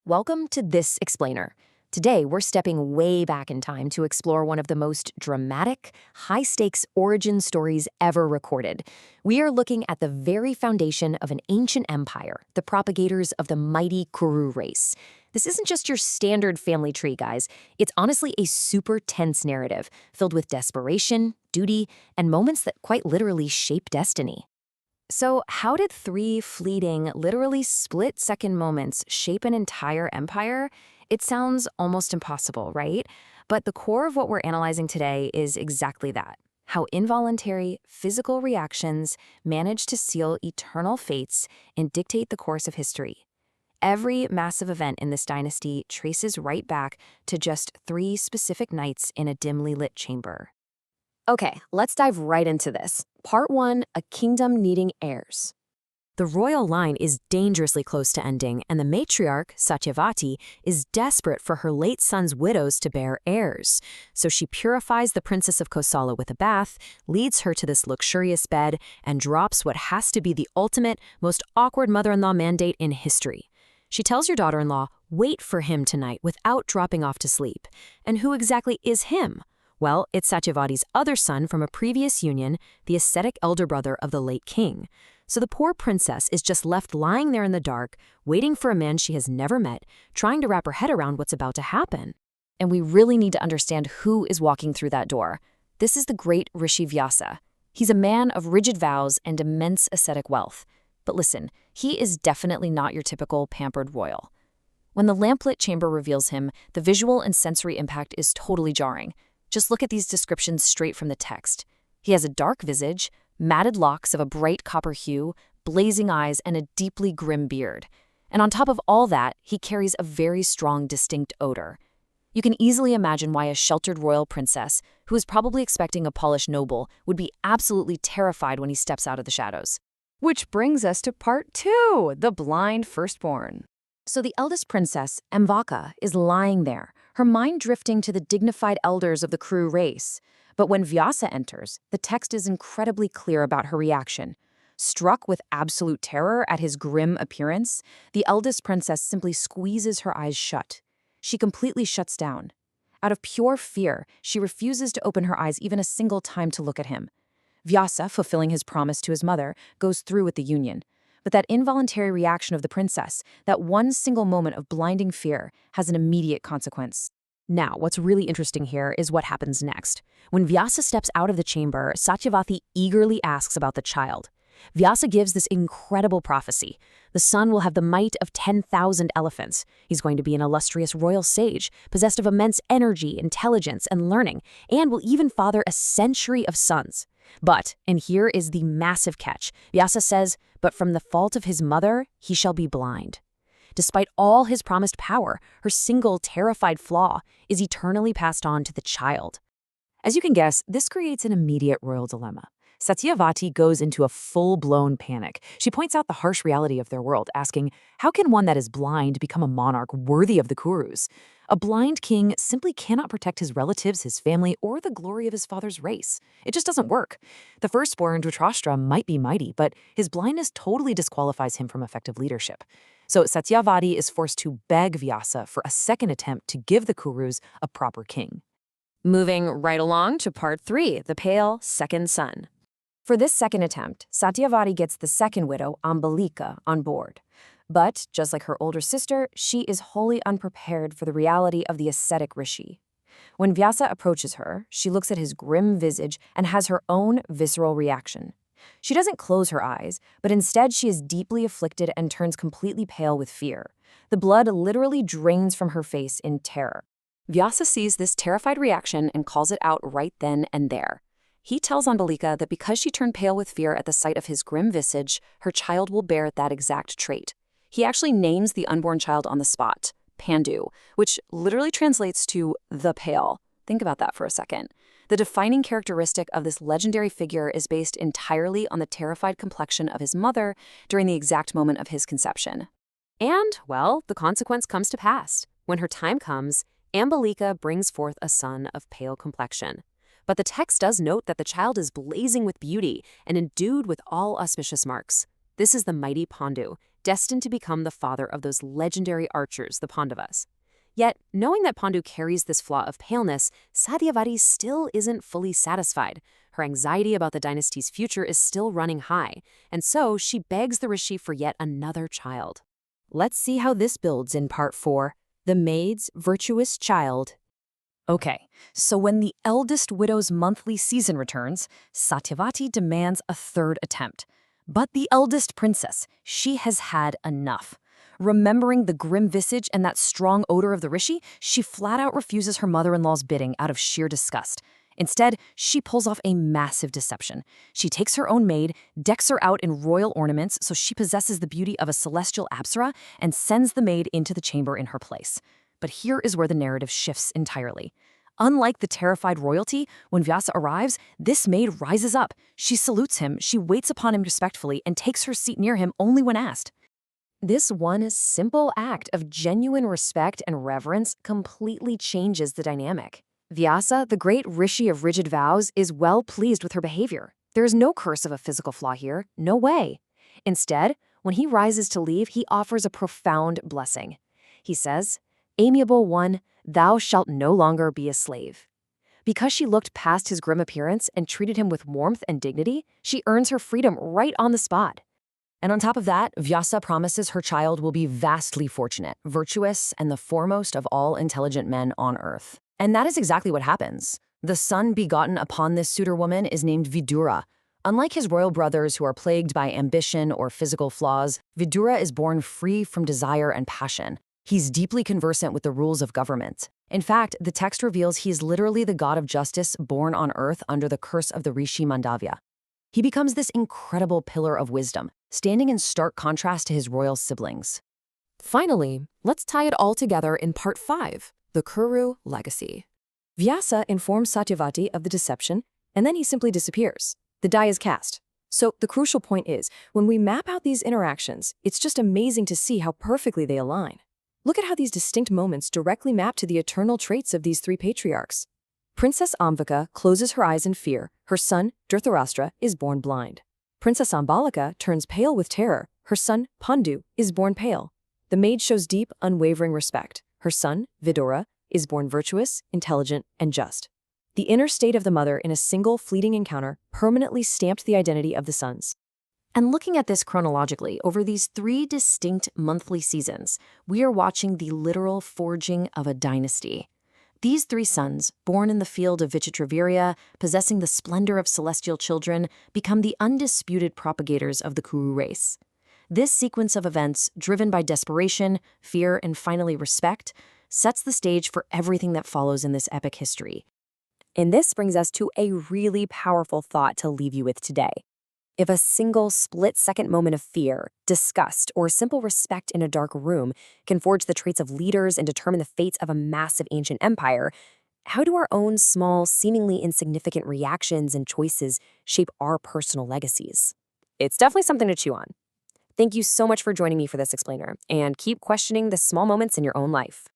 Welcome to This Explainer. Today, we're stepping way back in time to explore one of the most dramatic, high-stakes origin stories ever recorded. We are looking at the very foundation of an ancient empire, the propagators of the mighty Kuru race. This isn't just your standard family tree, guys. It's honestly a super tense narrative, filled with desperation, duty, and moments that quite literally shape destiny. So how did three fleeting, literally split-second moments shape an entire empire? It sounds almost impossible, right? But the core of what we're analyzing today is exactly that. How involuntary, physical reactions manage to seal eternal fates and dictate the course of history. Every massive event in this dynasty traces right back to just three specific nights in a dimly lit chamber. Okay, let's dive right into this. Part 1, a kingdom needing heirs. The royal line is dangerously close to ending, and the matriarch, Satyavati, is desperate for her late son's widows to bear heirs. So she purifies the princess of Kosala with a bath, leads her to this luxurious bed, and drops what has to be the ultimate, most awkward mother-in-law mandate in history. She tells your daughter-in-law, wait for him tonight without dropping off to sleep. And who exactly is him? Well, it's Satyavati's other son from a previous union, the ascetic elder brother of the late king. So the poor princess is just left lying there in the dark, waiting for a man she has never met, trying to wrap her head around what's about to happen. And we really need to understand who is walking through that door. This is the great Rishi Vyasa. He's a man of rigid vows and immense ascetic wealth. But listen, he is definitely not your typical pampered royal. When the lamplit chamber reveals him, the visual and sensory impact is totally jarring. Just look at these descriptions straight from the text. He has a dark visage, matted locks of a bright copper hue, blazing eyes, and a deeply grim beard. And on top of all that, he carries a very strong, distinct odor. You can easily imagine why a sheltered royal princess, who is probably expecting a polished noble, would be absolutely terrified when he steps out of the shadows. Which brings us to part 2, the blind firstborn. So the eldest princess, Amvika, is lying there, her mind drifting to the dignified elders of the Kuru race. But when Vyasa enters, the text is incredibly clear about her reaction. Struck with absolute terror at his grim appearance, the eldest princess simply squeezes her eyes shut. She completely shuts down. Out of pure fear, she refuses to open her eyes even a single time to look at him. Vyasa, fulfilling his promise to his mother, goes through with the union. But that involuntary reaction of the princess, that one single moment of blinding fear, has an immediate consequence. Now, what's really interesting here is what happens next. When Vyasa steps out of the chamber, Satyavati eagerly asks about the child. Vyasa gives this incredible prophecy. The son will have the might of 10,000 elephants. He's going to be an illustrious royal sage, possessed of immense energy, intelligence, and learning, and will even father a century of sons. But, and here is the massive catch, Vyasa says, but from the fault of his mother, he shall be blind. Despite all his promised power, her single terrified flaw is eternally passed on to the child. As you can guess, this creates an immediate royal dilemma. Satyavati goes into a full-blown panic. She points out the harsh reality of their world, asking, how can one that is blind become a monarch worthy of the Kurus? A blind king simply cannot protect his relatives, his family, or the glory of his father's race. It just doesn't work. The firstborn, Dhritarashtra, might be mighty, but his blindness totally disqualifies him from effective leadership. So Satyavati is forced to beg Vyasa for a second attempt to give the Kurus a proper king. Moving right along to part 3, the pale second son. For this second attempt, Satyavati gets the second widow, Ambalika, on board. But, just like her older sister, she is wholly unprepared for the reality of the ascetic Rishi. When Vyasa approaches her, she looks at his grim visage and has her own visceral reaction. She doesn't close her eyes, but instead she is deeply afflicted and turns completely pale with fear. The blood literally drains from her face in terror. Vyasa sees this terrified reaction and calls it out right then and there. He tells Ambalika that because she turned pale with fear at the sight of his grim visage, her child will bear that exact trait. He actually names the unborn child on the spot, Pandu, which literally translates to the pale. Think about that for a second. The defining characteristic of this legendary figure is based entirely on the terrified complexion of his mother during the exact moment of his conception. And, well, the consequence comes to pass. When her time comes, Ambalika brings forth a son of pale complexion. But the text does note that the child is blazing with beauty and endued with all auspicious marks. This is the mighty Pandu, destined to become the father of those legendary archers, the Pandavas. Yet, knowing that Pandu carries this flaw of paleness, Satyavati still isn't fully satisfied. Her anxiety about the dynasty's future is still running high, and so she begs the rishi for yet another child. Let's see how this builds in part 4, the maid's virtuous child. Okay, so when the eldest widow's monthly season returns, Satyavati demands a third attempt. But the eldest princess, she has had enough. Remembering the grim visage and that strong odor of the rishi, she flat out refuses her mother-in-law's bidding out of sheer disgust. Instead, she pulls off a massive deception. She takes her own maid, decks her out in royal ornaments so she possesses the beauty of a celestial apsara, and sends the maid into the chamber in her place. But here is where the narrative shifts entirely. Unlike the terrified royalty, when Vyasa arrives, this maid rises up. She salutes him, she waits upon him respectfully, and takes her seat near him only when asked. This one simple act of genuine respect and reverence completely changes the dynamic. Vyasa, the great rishi of rigid vows, is well pleased with her behavior. There is no curse of a physical flaw here, no way. Instead, when he rises to leave, he offers a profound blessing. He says, "Amiable one, thou shalt no longer be a slave." Because she looked past his grim appearance and treated him with warmth and dignity, she earns her freedom right on the spot. And on top of that, Vyasa promises her child will be vastly fortunate, virtuous, and the foremost of all intelligent men on earth. And that is exactly what happens. The son begotten upon this suitor woman is named Vidura. Unlike his royal brothers who are plagued by ambition or physical flaws, Vidura is born free from desire and passion. He's deeply conversant with the rules of government. In fact, the text reveals he is literally the god of justice born on earth under the curse of the Rishi Mandavya. He becomes this incredible pillar of wisdom, standing in stark contrast to his royal siblings. Finally, let's tie it all together in part 5, the Kuru legacy. Vyasa informs Satyavati of the deception, and then he simply disappears. The die is cast. So the crucial point is, when we map out these interactions, it's just amazing to see how perfectly they align. Look at how these distinct moments directly map to the eternal traits of these three patriarchs. Princess Amvika closes her eyes in fear. Her son, Dhritarashtra, is born blind. Princess Ambalika turns pale with terror. Her son, Pandu, is born pale. The maid shows deep, unwavering respect. Her son, Vidura, is born virtuous, intelligent, and just. The inner state of the mother in a single fleeting encounter permanently stamped the identity of the sons. And looking at this chronologically, over these 3 distinct monthly seasons, we are watching the literal forging of a dynasty. These 3 sons, born in the field of Vichitravirya, possessing the splendor of celestial children, become the undisputed propagators of the Kuru race. This sequence of events, driven by desperation, fear, and finally respect, sets the stage for everything that follows in this epic history. And this brings us to a really powerful thought to leave you with today. If a single split-second moment of fear, disgust, or simple respect in a dark room can forge the traits of leaders and determine the fates of a massive ancient empire, how do our own small, seemingly insignificant reactions and choices shape our personal legacies? It's definitely something to chew on. Thank you so much for joining me for this explainer, and keep questioning the small moments in your own life.